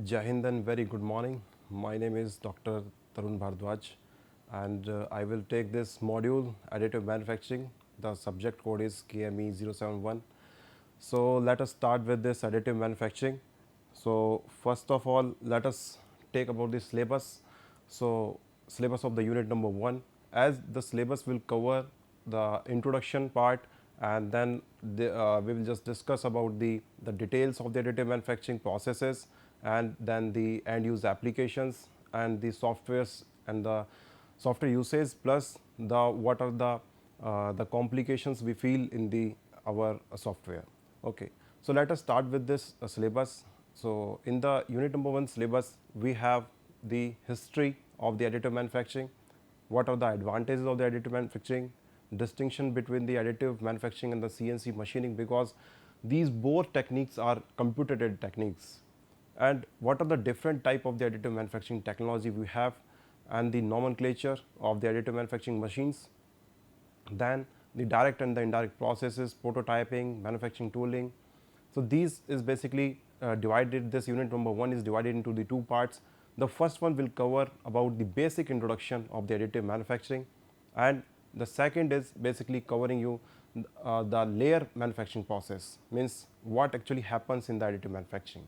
Jai Hind and very good morning. My name is Dr. Tarun Bhardwaj and I will take this module additive manufacturing. The subject code is KME071. So let us start with this additive manufacturing. So first of all, let us take about the syllabus. So syllabus of the unit number 1, as the syllabus will cover the introduction part, and then we will just discuss about the details of the additive manufacturing processes, and then the end use applications and the softwares and the software usage, plus the what are the complications we feel in the our software. Okay, so let us start with this syllabus. So in the unit number 1 syllabus, we have the history of the additive manufacturing, what are the advantages of the additive manufacturing, distinction between the additive manufacturing and the CNC machining, because these both techniques are computer aided techniques, and what are the different type of the additive manufacturing technology we have, and the nomenclature of the additive manufacturing machines, then the direct and the indirect processes, prototyping, manufacturing tooling. So these is basically divided, this unit number 1 is divided into the two parts. The first one will cover about the basic introduction of the additive manufacturing, and the second is basically covering you the layer manufacturing process, means what actually happens in the additive manufacturing.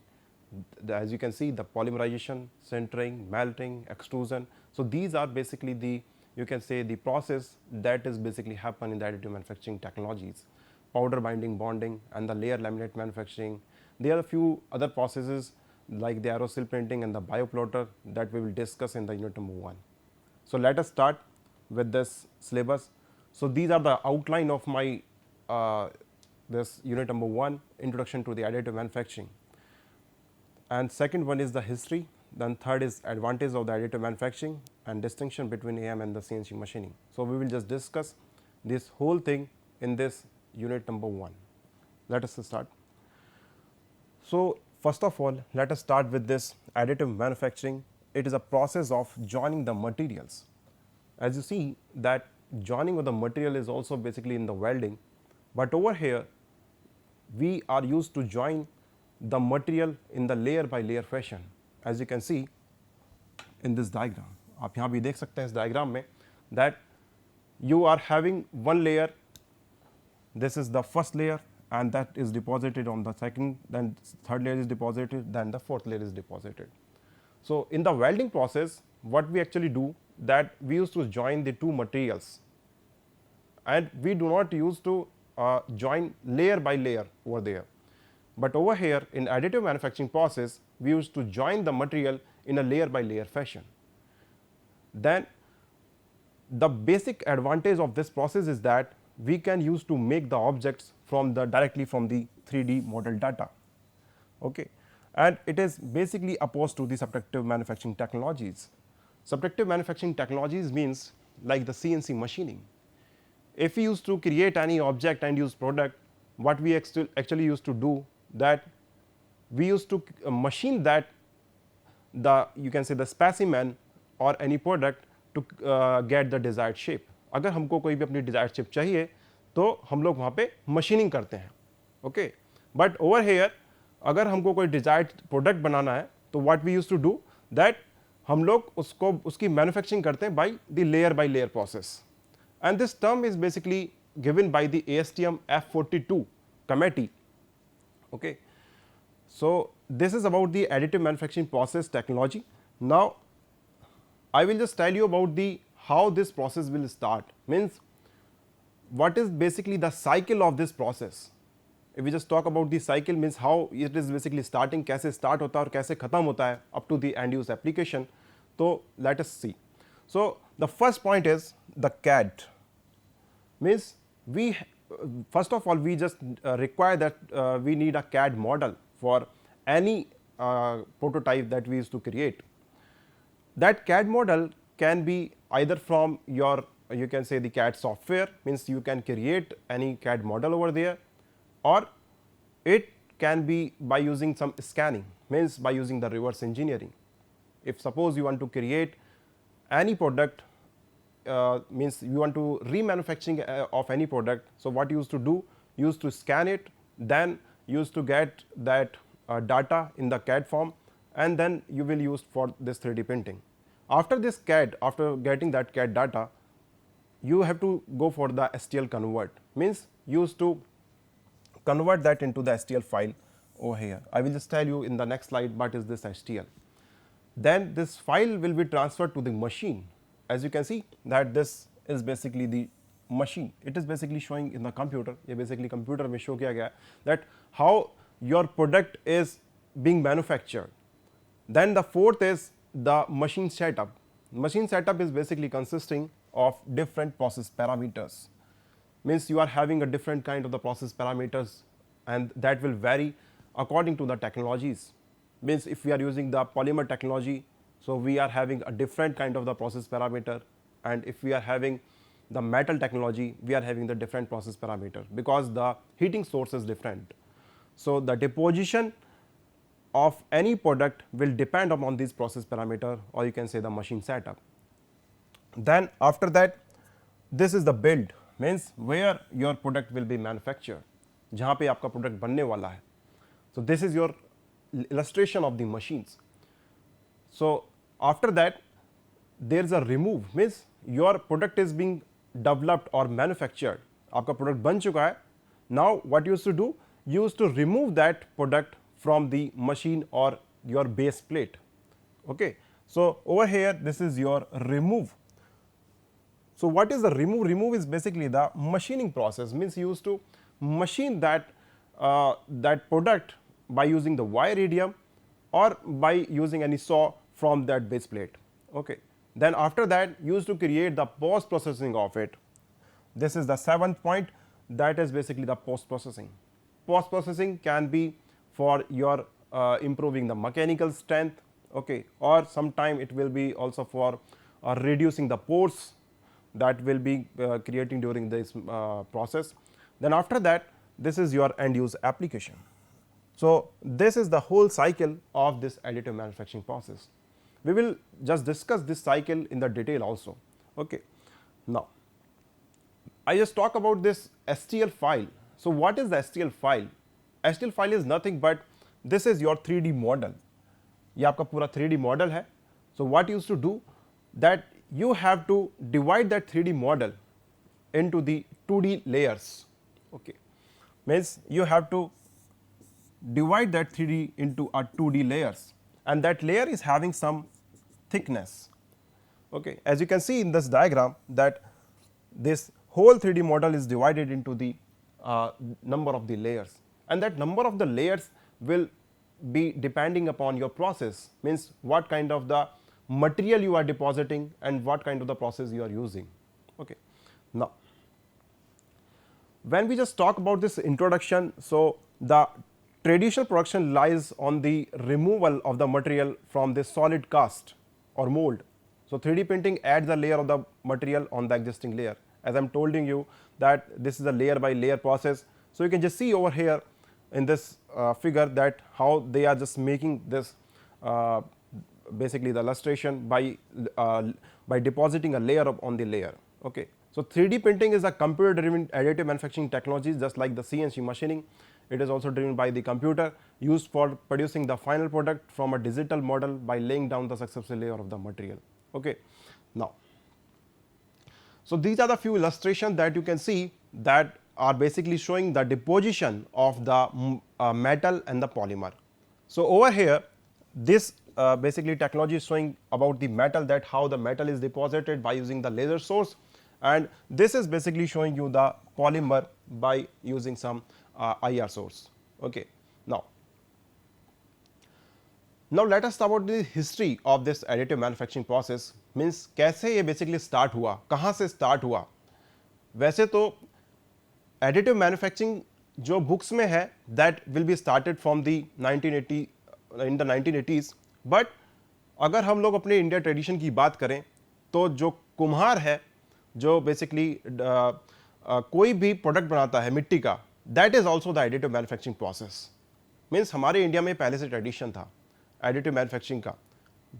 As you can see, the polymerization, sintering, melting, extrusion. So these are basically the, you can say, the process that is basically happen in the additive manufacturing technologies. Powder binding, bonding, and the layer laminate manufacturing. There are a few other processes like the aerosol printing and the bioplotter that we will discuss in the unit number 1. So let us start with this syllabus. So these are the outline of my this unit number 1, introduction to the additive manufacturing, and second one is the history, then third is advantage of the additive manufacturing and distinction between AM and the CNC machining. So we will just discuss this whole thing in this unit number 1. Let us start. So first of all, let us start with this additive manufacturing. It is a process of joining the materials. As you see that joining of the material is also basically in the welding, but over here we are used to join the material in the layer by layer fashion. As you can see in this diagram, आप यहाँ भी देख सकते हैं इस diagram में that you are having one layer, this is the first layer, and that is deposited on the second, then third layer is deposited, then the fourth layer is deposited. So in the welding process, what we actually do, that we used to join the two materials, and we do not use to join layer by layer over there. But over here in additive manufacturing process, we used to join the material in a layer by layer fashion. Then the basic advantage of this process is that we can use to make the objects from the directly from the 3D model data. Okay, and it is basically opposed to the subtractive manufacturing technologies. Subtractive manufacturing technologies means like the CNC machining. If we used to create any object and use product, what we actually used to do, that we used to machine that the, you can say, the specimen or any product to get the desired shape. अगर हमको कोई भी अपनी desired shape चाहिए तो हम लोग वहाँ पे मशीनिंग करते हैं. ओके, बट ओवर हेयर अगर हमको कोई desired product बनाना है तो what we used to do, that हम लोग उसको उसकी मैन्युफैक्चरिंग करते हैं by the layer by layer process, and this term is basically given by the ASTM F42 committee. Okay, so this is about the additive manufacturing process technology. Now I will just tell you about the how this process will start, means what is basically the cycle of this process. If we just talk about the cycle, means how it is basically starting, कैसे start होता है और कैसे खत्म होता है up to the end use application. So let us see. So the first point is the CAD, means we first of all we just require that we need a CAD model for any prototype that we used to create. That CAD model can be either from your, you can say, the CAD software, means you can create any CAD model over there, or it can be by using some scanning, means by using the reverse engineering. If suppose you want to create any product, means you want to remanufacturing of any product, so what you used to do, you used to scan it, then you used to get that data in the CAD form, and then you will use for this 3D printing. After this CAD, after getting that CAD data, you have to go for the STL convert, means use to convert that into the STL file over here. I will just tell you in the next slide what is this STL. Then this file will be transferred to the machine. As you can see that this is basically the machine. It is basically showing in the computer. ये basically computer में show किया गया है that how your product is being manufactured. Then the fourth is the machine setup. Machine setup is basically consisting of different process parameters. Means you are having a different kind of the process parameters, and that will vary according to the technologies. Means if we are using the polymer technology, so we are having a different kind of the process parameter, and if we are having the metal technology, we are having the different process parameter, because the heating source is different. So the deposition of any product will depend upon this process parameter, or you can say the machine setup. Then after that, this is the build, means where your product will be manufactured, जहाँ पे आपका product बनने वाला है. So this is your illustration of the machines. So after that, there is a remove, means your product is being developed or manufactured. आपका product बन चुका है. Now what you used to do, you used to remove that product from the machine or your base plate. Okay. So over here, this is your remove. So what is the remove? Remove is basically the machining process, means you used to machine that that product by using the wire radium or by using any saw from that base plate. Okay. Then after that, you used to create the post processing of it. This is the seventh point, that is basically the post processing. Post processing can be for your improving the mechanical strength, okay, or sometime it will be also for reducing the pores that will be creating during this process. Then after that, this is your end use application. So this is the whole cycle of this additive manufacturing process. We will just discuss this cycle in the detail also. Okay. Now I just talk about this STL file. So what is the STL file? STL file is nothing but this is your 3D model. ये आपका पूरा 3D model है. So what you used to do, that you have to divide that 3D model into the 2D layers. Okay. Means you have to divide that 3D into a 2D layers, and that layer is having some thickness. Okay. As you can see in this diagram, that this whole 3D model is divided into the number of the layers, and that number of the layers will be depending upon your process, means what kind of the material you are depositing and what kind of the process you are using. Okay. Now when we just talk about this introduction, so the traditional production lies on the removal of the material from this solid cast or mold. So 3D printing adds a layer of the material on the existing layer. As I am telling you that this is a layer by layer process. So you can just see over here in this figure that how they are just making this basically the illustration by depositing a layer on the layer. Okay. So 3D printing is a computer driven additive manufacturing technology, just like the CNC machining. It is also driven by the computer, used for producing the final product from a digital model by laying down the successive layer of the material. Okay. Now so these are the few illustrations that you can see that are basically showing the deposition of the metal and the polymer. So over here, this basically technology is showing about the metal, that how the metal is deposited by using the laser source, and this is basically showing you the polymer by using some IR source. Okay. Now let us talk about the history of this additive manufacturing process, means कैसे ये basically start हुआ, कहाँ से start हुआ. वैसे तो additive manufacturing जो books में है, that will be started from the 1980 in the 1980s, but अगर हम लोग अपने इंडिया ट्रेडिशन की बात करें तो जो कुम्हार है, जो बेसिकली कोई भी प्रोडक्ट बनाता है मिट्टी का, that is also the additive manufacturing process. Means हमारे इंडिया में पहले से ट्रेडिशन था एडिटिव मैन्युफैक्चरिंग का,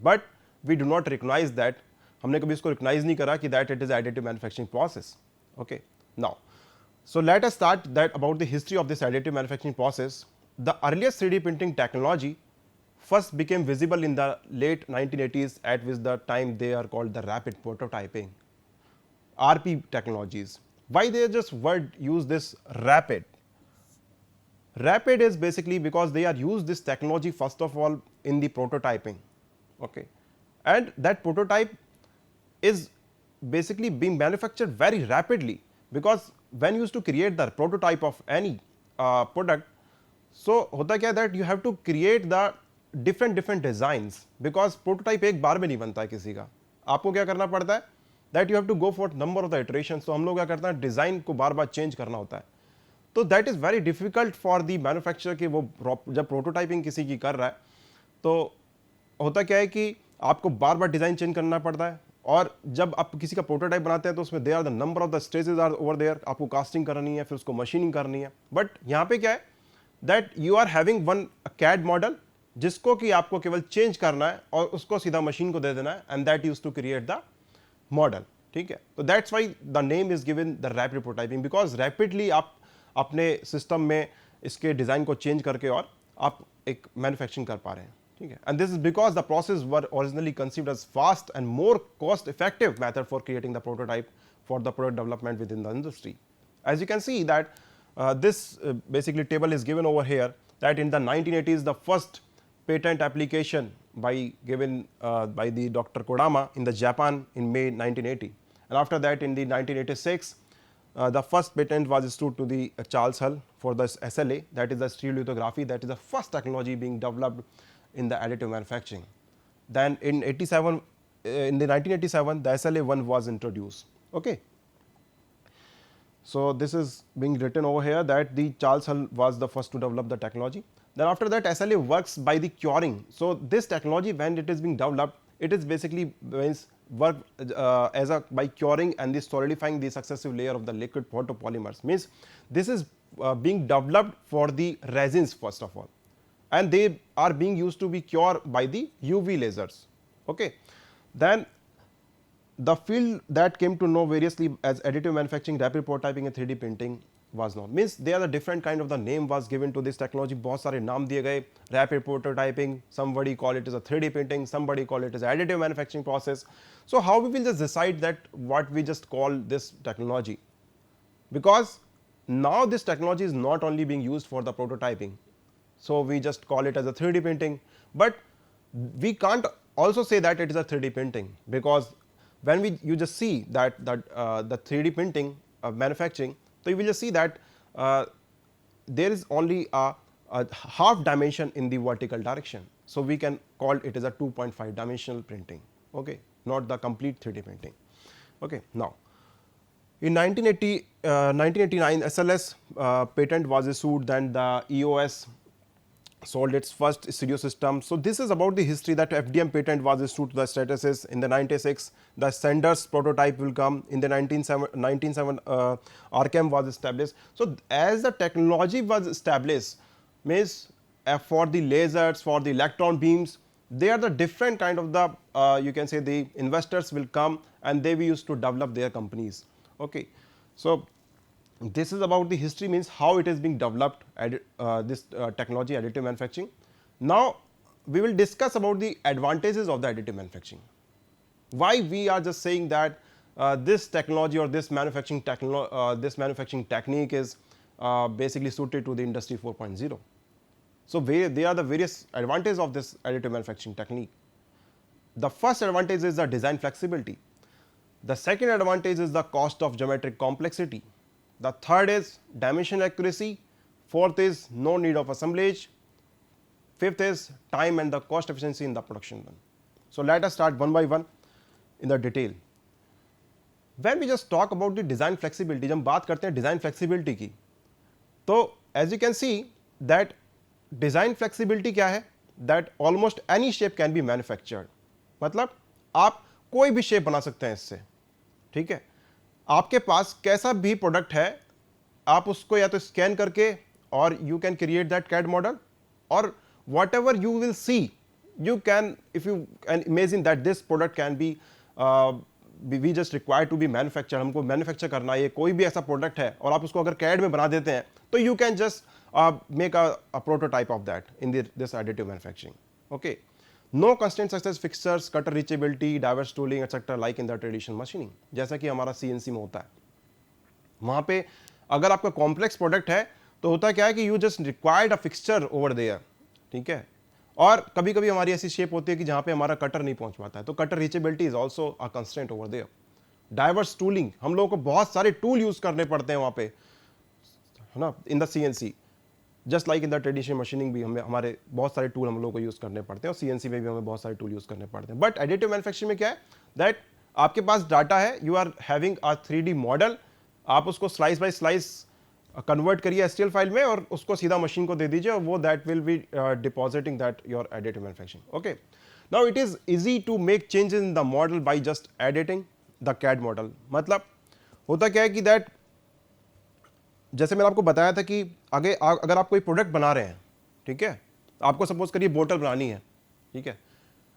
but we do not recognise that. हमने कभी इसको रिकॉग्नाइज नहीं करा कि that it is additive manufacturing process. Okay. Now so let us start that about the history of this additive manufacturing process. The earliest 3D printing technology first became visible in the late 1980s, at which the time they are called the rapid prototyping, RP technologies. Why they just word use this rapid? Rapid is basically because they are use this technology first of all in the prototyping, okay, and that prototype is basically being manufactured very rapidly, because when you used to create the prototype of any product, so होता क्या that you have to create the different designs, because prototype एक बार में नहीं बनता है किसी का, आपको क्या करना पड़ता है that you have to go for number of the iterations. तो हम लोग क्या करते हैं डिजाइन को बार बार चेंज करना होता है, तो that is very difficult for the manufacturer कि वो जब प्रोटोटाइपिंग किसी की कर रहा है तो होता क्या है कि आपको बार बार डिजाइन चेंज करना पड़ता है, और जब आप किसी का प्रोटोटाइप बनाते हैं तो उसमें there are the number of the stages are over there, आपको कास्टिंग करनी है, फिर उसको मशीनिंग करनी है. बट यहाँ पे क्या है that you are having one CAD model जिसको कि आपको केवल चेंज करना है और उसको सीधा मशीन को दे देना है, and that use to create the model. ठीक है, तो that's why the name is given the rapid prototyping, because rapidly आप अपने सिस्टम में इसके डिजाइन को चेंज करके और आप एक मैन्युफैक्चरिंग कर पा रहे हैं. ठीक है, and this is because the process were originally conceived as fast and more cost effective method for creating the prototype for the product development within the industry. As you can see that this basically table is given over here, that in the 1980s the first patent application given by the Dr. Kodama in the Japan in May 1980, and after that in the 1986 the first patent was issued to the Charles Hull for the SLA, that is the stereolithography, that is the first technology being developed in the additive manufacturing. Then in 87 in the 1987 the SLA1 was introduced. Okay. So this is being written over here that the Charles Hull was the first to develop the technology. Then after that SLA works by the curing. So this technology when it is being developed, it is basically means work by curing and the solidifying the successive layer of the liquid photopolymers. Means this is being developed for the resins first of all, and they are being used to be cured by the UV lasers. Okay. Then the field that came to know variously as additive manufacturing, rapid prototyping and 3D printing was known. Means there are the different kind of the name was given to this technology. बहुत सारे नाम दिए गए, rapid prototyping, somebody call it as a 3D printing, somebody call it as additive manufacturing process. So how we will just decide that what we just call this technology, because now this technology is not only being used for the prototyping, so we just call it as a 3D printing, but we can't also say that it is a 3D printing, because when you just see that the 3D printing manufacturing, so you will just see that there is only a half dimension in the vertical direction, so we can call it as a 2.5 dimensional printing. Okay, not the complete 3D printing. Okay. Now in 1989 SLS patent was issued, then the EOS sold its first stereo system. So this is about the history that FDM patent was issued to the statuses in the 96. The Sanders prototype will come in the 1997 RCAM was established. So as the technology was established, means for the lasers, for the electron beams, they are the different kind of the you can say the investors will come and they will used to develop their companies. Okay. So this is about the history, means how it is being developed this technology additive manufacturing. Now we will discuss about the advantages of the additive manufacturing. Why we are just saying that this technology or this manufacturing technique is basically suited to the industry 4.0. So there are the various advantages of this additive manufacturing technique. The first advantage is the design flexibility. The second advantage is the cost of geometric complexity. The third is dimensional accuracy. Fourth is no need of assemblage. Fifth is time and the cost efficiency in the production run. So let us start one by one in the detail. When we just talk about the design flexibility, जब हम बात करते हैं design flexibility की, तो as you can see that design flexibility क्या है, that almost any shape can be manufactured. मतलब आप कोई भी shape बना सकते हैं इससे. ठीक है, आपके पास कैसा भी प्रोडक्ट है, आप उसको या तो स्कैन करके और you can create that CAD model, और whatever you will see you can, if you can imagine that this product can be we just require to be manufacture, हमको मैन्युफैक्चर करना है, कोई भी ऐसा प्रोडक्ट है और आप उसको अगर कैड में बना देते हैं तो you can just make a prototype of that in this additive manufacturing. Okay, no constraints such as fixtures, cutter reachability, diverse tooling, etc. like in the traditional machining. जैसा कि हमारा CNC में होता है, वहाँ पे अगर आपका कॉम्प्लेक्स प्रोडक्ट है तो होता क्या है कि you just required a fixture over there, ठीक है। और कभी कभी हमारी ऐसी शेप होती है कि जहाँ पे हमारा कटर नहीं पहुँच पाता है, तो cutter reachability is also a constraint over there. Diverse tooling, हम लोगों को बहुत सारे टूल यूज करने पड़ते हैं वहाँ पे, है ना, in the CNC। Just like in the traditional machining भी हमें हमारे बहुत सारे टूल हम लोगों को यूज करने पड़ते हैं, और CNC में भी हमें बहुत सारे टूल यूज करने पड़ते हैं। बट एडिटिव मैन्युफैक्चरिंग में क्या है, दैट आपके पास डाटा है, you are having a 3D model, आप उसको स्लाइस बाय स्लाइस कन्वर्ट करिए STL फाइल में और उसको सीधा मशीन को दे दीजिए, और वो that will be depositing that your additive manufacturing. Okay, now it is easy to make changes in the model by just editing the CAD model. मतलब होता क्या है कि दैट, जैसे मैंने आपको बताया था कि अगर आप कोई प्रोडक्ट बना रहे हैं, ठीक है, आपको सपोज करिए बोतल बनानी है, ठीक है।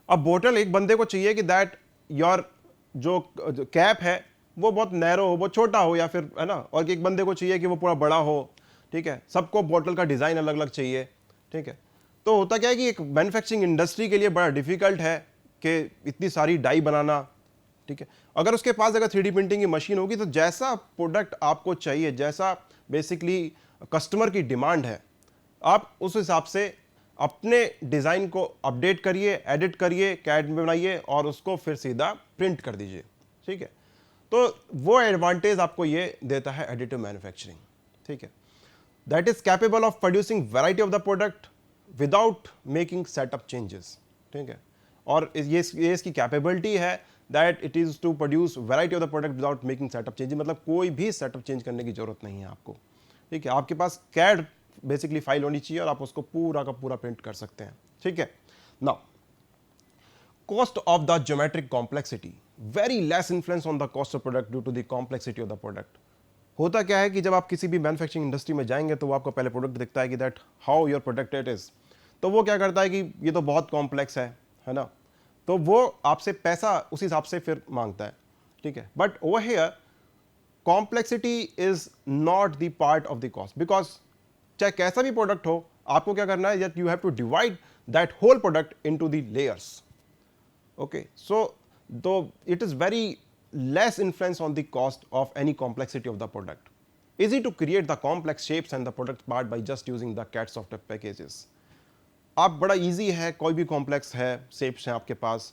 अब बोतल एक बंदे को चाहिए कि दैट योर जो कैप है वो बहुत नैरो हो, बहुत छोटा हो, या फिर, है ना, और एक बंदे को चाहिए कि वो पूरा बड़ा हो, ठीक है। सबको बोतल का डिजाइन अलग अलग चाहिए, ठीक है। तो होता क्या है कि एक मैन्युफैक्चरिंग इंडस्ट्री के लिए बड़ा डिफिकल्ट है कि इतनी सारी डाई बनाना, ठीक है। अगर उसके पास अगर 3D प्रिंटिंग की मशीन होगी तो जैसा प्रोडक्ट आपको चाहिए, जैसा बेसिकली कस्टमर की डिमांड है, आप उस हिसाब से अपने डिज़ाइन को अपडेट करिए, एडिट करिए, कैड में बनाइए और उसको फिर सीधा प्रिंट कर दीजिए, ठीक है। तो वो एडवांटेज आपको ये देता है एडिटिव मैन्युफैक्चरिंग, ठीक है। That is capable of producing variety of the product without making setup changes, ठीक है। और ये इसकी कैपेबिलिटी है that it is to produce variety of the product without making setup changes, मतलब कोई भी सेटअप चेंज करने की जरूरत नहीं है आपको, ठीक है। आपके पास कैड बेसिकली फाइल होनी चाहिए और आप उसको पूरा का पूरा प्रिंट कर सकते हैं, ठीक है। Now cost of the geometric complexity, very less influence on the cost of product due to the complexity of the product। होता क्या है कि जब आप किसी भी मैन्युफैक्चरिंग इंडस्ट्री में जाएंगे तो वो आपको पहले प्रोडक्ट दिखता है कि that how your product it is, तो वो क्या करता है कि ये तो बहुत कॉम्प्लेक्स है ना, तो वो आपसे पैसा उस हिसाब से फिर मांगता है, ठीक है। But over here complexity is not the part of the cost, because चाहे कैसा भी प्रोडक्ट हो, आपको क्या करना है, that you have to divide that whole product into the layers. Okay, so though it is very less influence on the cost of any complexity of the product. Easy to create the complex shapes and the product part by just using the CAD software packages। आप बड़ा easy है, कोई भी complex है, shapes हैं आपके पास,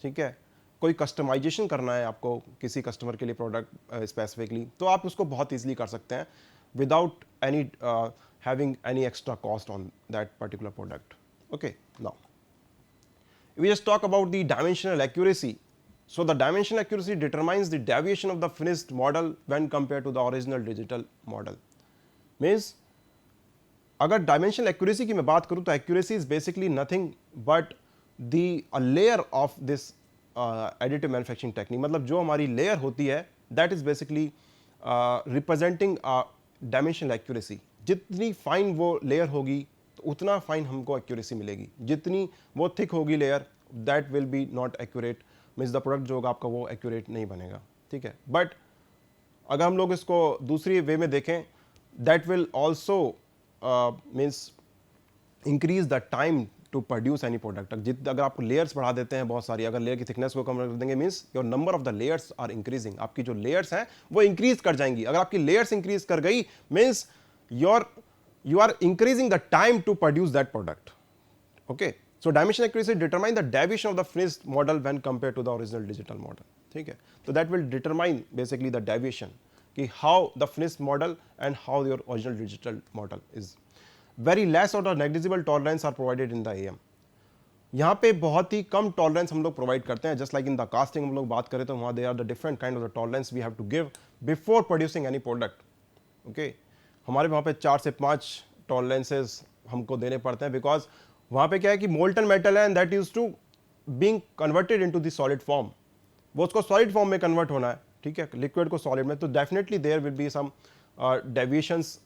ठीक है, कोई कस्टमाइजेशन करना है आपको किसी कस्टमर के लिए प्रोडक्ट स्पेसिफिकली, तो आप उसको बहुत ईजिली कर सकते हैं without any having any extra cost on that particular product. Okay, now we just talk about the dimensional accuracy. So the dimensional accuracy determines the deviation of the finished model when compared to the original digital model। Means अगर dimensional accuracy की मैं बात करूँ तो accuracy is basically nothing but the a layer of this additive manufacturing technique। मतलब जो हमारी layer होती है that is basically representing dimensional accuracy। जितनी fine वो layer होगी तो उतना फाइन हमको एक्यूरेसी मिलेगी, जितनी वो थिक होगी layer that will B not accurate, means the product जो होगा आपका वो एक्यूरेट नहीं बनेगा, ठीक है। बट अगर हम लोग इसको दूसरी वे में देखें, that will also means increase the time to produce any product. अगर आप लेयर्स बढ़ा देते हैं बहुत सारी, अगर लेयर की थिकनेस को कम कर देंगे, means your number of the layers are increasing, आपकी जो लेयर्स हैं वो इंक्रीज कर जाएंगी। अगर आपकी लेयर्स इंक्रीज कर गई means you are increasing the time to produce that product। Okay, so dimension accuracy determine the deviation of the finished model when compared to the original digital model, ठीक है। तो that will determine basically the deviation कि how the finished model and how your original digital model is। very less or negligible tolerance are provided in the AM। यहाँ पे बहुत ही कम tolerance हम लोग provide करते हैं, just like in the casting हम लोग बात करें तो वहाँ they are the different kind of the tolerance we have to give before producing any product. Okay, हमारे वहाँ पे 4 से 5 टॉलरेंसेस हमको देने पड़ते हैं, बिकॉज वहाँ पे क्या है कि मोल्टन मेटल है and that is to being converted into the solid form, वो उसको सॉलिड फॉर्म में कन्वर्ट होना है, ठीक है, लिक्विड को सॉलिड में, तो definitely there will be some deviations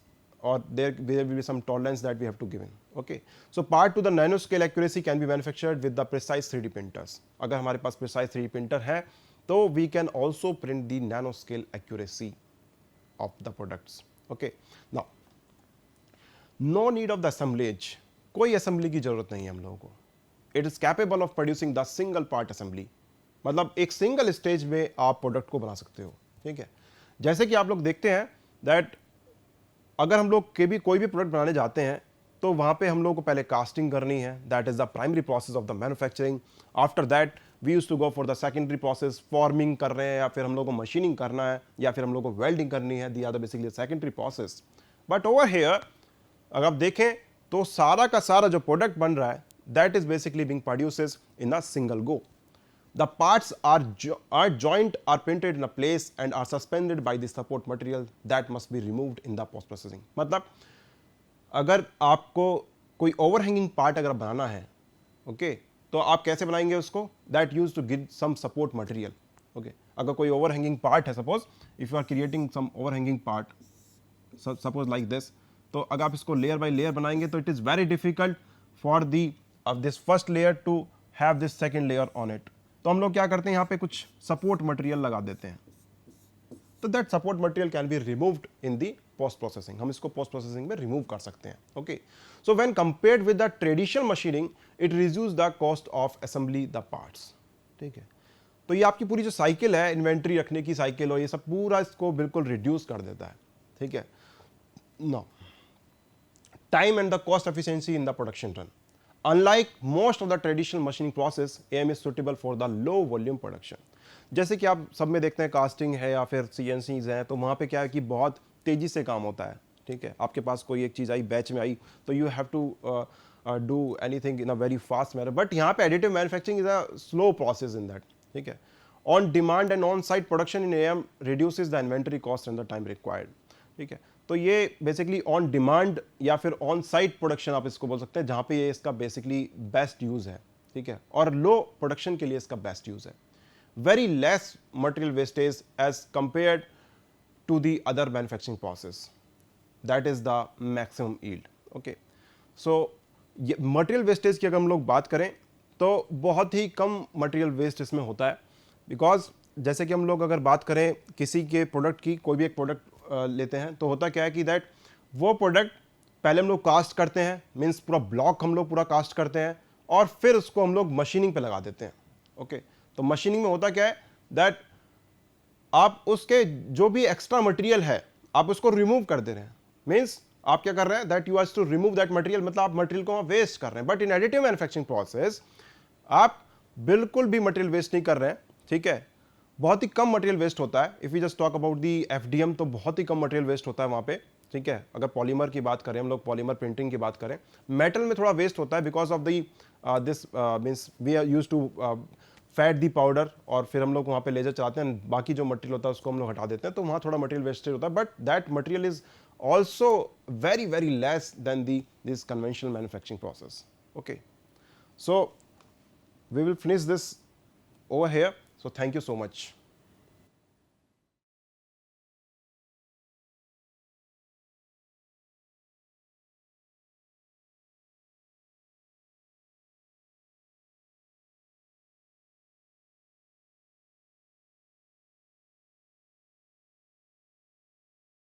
और there will be some tolerance that we have to give in। okay, so part to the nanoscale accuracy can be manufactured with the precise 3D printers। अगर हमारे पास precise 3D printer है तो we can also print the nanoscale accuracy of the products। okay, now no need of the assemblage, कोई assembly की जरूरत नहीं है हम लोगों को, it is capable of producing the single part assembly, मतलब एक सिंगल स्टेज में आप प्रोडक्ट को बना सकते हो, ठीक है। जैसे कि आप लोग देखते हैं दैट अगर हम लोग कोई भी प्रोडक्ट बनाने जाते हैं तो वहां पे हम लोग को पहले कास्टिंग करनी है, that is the primary process of the manufacturing. After that we use to go for the secondary process, forming कर रहे हैं या फिर हम लोग को मशीनिंग करना है या फिर हम लोग को वेल्डिंग करनी है, they are the basically secondary process. But over here अगर आप देखें तो सारा का सारा जो प्रोडक्ट बन रहा है that is basically being produces in a single go. The parts are joint, are printed in a place and are suspended by the support material that must be removed in the post processing। मतलब अगर आपको कोई overhanging part अगर बनाना है, okay, तो आप कैसे बनाएंगे उसको, that use to give some support material. Okay, अगर कोई ओवरहैंगिंग पार्ट है, suppose if you are creating some overhanging part, suppose like this, तो अगर आप इसको लेयर बाय लेयर बनाएंगे तो it is very difficult for the of this first layer to have this second layer on it. तो हम लोग क्या करते हैं, यहाँ पे कुछ सपोर्ट मटेरियल लगा देते हैं, तो that support material can be removed in the post processing, हम इसको पोस्ट प्रोसेसिंग में रिमूव कर सकते हैं। Okay, so when compared with the traditional machining it reduce the cost of assembly the parts, ठीक है। तो ये आपकी पूरी जो साइकिल है, इन्वेंट्री रखने की साइकिल और ये सब पूरा इसको बिल्कुल रिड्यूस कर देता है, ठीक है। No time and the cost efficiency in the production run, unlike most of the traditional machining process, AM is suitable for the low volume production। जैसे कि आप सब में देखते हैं कास्टिंग है या फिर CNCs हैं, तो वहाँ पे क्या है कि बहुत तेजी से काम होता है, ठीक है। आपके पास कोई एक चीज़ आई, बैच में आई, तो you have to do anything in a very fast manner. But यहाँ पे additive manufacturing is a slow process in that, ठीक है। On demand and on site production in AM reduces the inventory cost and the time required, ठीक है। तो ये basically on demand या फिर ऑन साइट प्रोडक्शन आप इसको बोल सकते हैं, जहां पे ये इसका बेसिकली बेस्ट यूज है, ठीक है, और लो प्रोडक्शन के लिए इसका बेस्ट यूज है। Very less material wastage as compared to the other manufacturing process, that is the maximum yield. Okay, so material wastage की अगर हम लोग बात करें तो बहुत ही कम मटेरियल वेस्ट इसमें होता है, बिकॉज जैसे कि हम लोग अगर बात करें किसी के प्रोडक्ट की, कोई भी एक प्रोडक्ट लेते हैं, तो होता क्या है कि दैट वो प्रोडक्ट पहले हम लोग कास्ट करते हैं, मींस पूरा ब्लॉक हम लोग पूरा कास्ट करते हैं और फिर उसको हम लोग मशीनिंग पे लगा देते हैं। ओके, तो मशीनिंग में होता क्या है दैट आप उसके जो भी एक्स्ट्रा मटेरियल है आप उसको रिमूव कर दे रहे हैं, मींस आप क्या कर रहे हैं that you have to remove that material, मतलब आप मटेरियल को वेस्ट कर रहे हैं। But in additive manufacturing process आप बिल्कुल भी मटेरियल वेस्ट नहीं कर रहे हैं, ठीक है। बहुत ही कम मटेरियल वेस्ट होता है। If you just talk about the FDM, तो बहुत ही कम मटेरियल वेस्ट होता है वहाँ पे, ठीक है। अगर पॉलीमर की बात करें, हम लोग पॉलीमर प्रिंटिंग की बात करें, मेटल में थोड़ा वेस्ट होता है because of the this means we are use to fat the powder, और फिर हम लोग वहाँ पे लेजर चलाते हैं, बाकी जो मटेरियल होता है उसको हम लोग हटा देते हैं, तो वहाँ थोड़ा मटेरियल वेस्टेज होता है। But that material is also very very less than the this conventional manufacturing process. Okay, so we will finish this over here, so thank you so much।